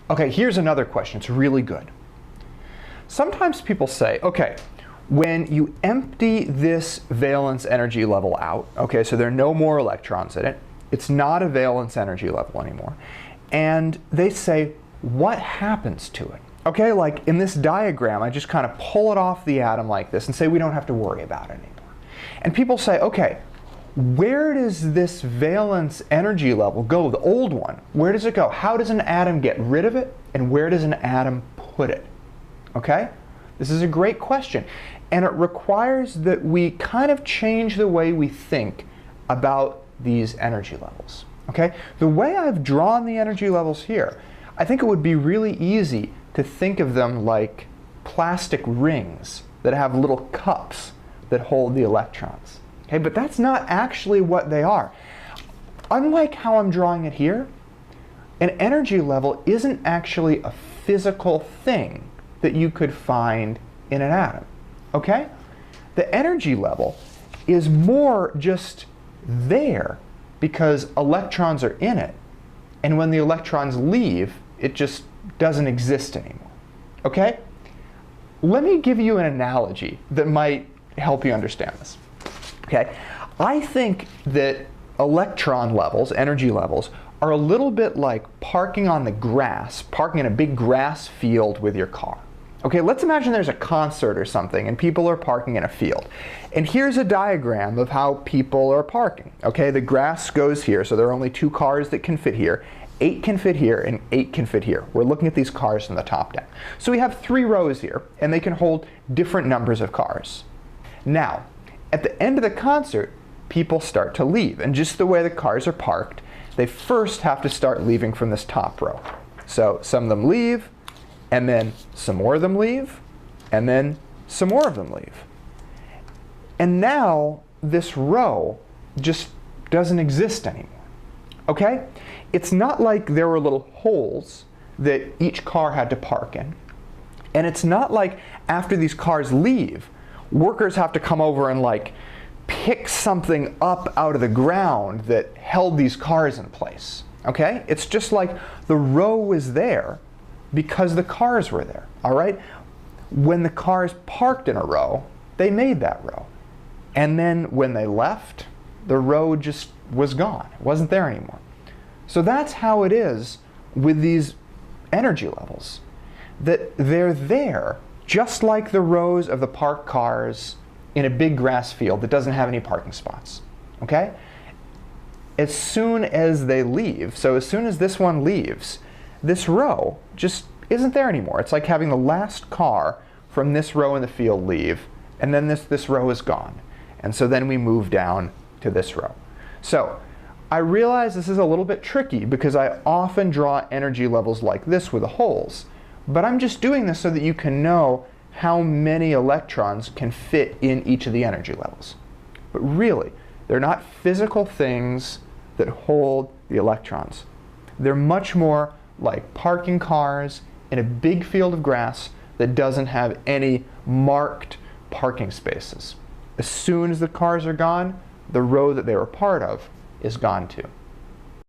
Okay, here's another question. It's really good. Sometimes people say, okay, when you empty this valence energy level out, okay, so there are no more electrons in it, it's not a valence energy level anymore, and they say, what happens to it? Okay, like in this diagram, I just kind of pull it off the atom like this and say we don't have to worry about it anymore. And people say, okay, where does this valence energy level go, the old one? Where does it go? How does an atom get rid of it, and where does an atom put it? Okay? This is a great question, and it requires that we kind of change the way we think about these energy levels. Okay? The way I've drawn the energy levels here, I think it would be really easy to think of them like plastic rings that have little cups that hold the electrons. Okay, but that's not actually what they are. Unlike how I'm drawing it here, an energy level isn't actually a physical thing that you could find in an atom. Okay? The energy level is more just there because electrons are in it, and when the electrons leave, it just doesn't exist anymore. Okay? Let me give you an analogy that might help you understand this. Okay? I think that electron levels, energy levels, are a little bit like parking on the grass, parking in a big grass field with your car. Okay, let's imagine there's a concert or something and people are parking in a field. And here's a diagram of how people are parking. Okay, the grass goes here, so there are only 2 cars that can fit here. 8 can fit here and 8 can fit here. We're looking at these cars from the top down. So we have 3 rows here, and they can hold different numbers of cars. Now, at the end of the concert, people start to leave, and just the way the cars are parked, they first have to start leaving from this top row. So some of them leave, and then some more of them leave, and then some more of them leave. And now this row just doesn't exist anymore. Okay? It's not like there were little holes that each car had to park in. And it's not like after these cars leave, workers have to come over and like pick something up out of the ground that held these cars in place. Okay? It's just like the row was there because the cars were there. All right? When the cars parked in a row, they made that row. And then when they left, the row just was gone. It wasn't there anymore. So that's how it is with these energy levels. That they're there just like the rows of the parked cars in a big grass field that doesn't have any parking spots. Okay? As soon as they leave, so as soon as this one leaves, this row just isn't there anymore. It's like having the last car from this row in the field leave, and then this row is gone. And so then we move down to this row. So I realize this is a little bit tricky because I often draw energy levels like this with the holes. But I'm just doing this so that you can know how many electrons can fit in each of the energy levels. But really, they're not physical things that hold the electrons. They're much more like parking cars in a big field of grass that doesn't have any marked parking spaces. As soon as the cars are gone, the row that they were part of is gone too.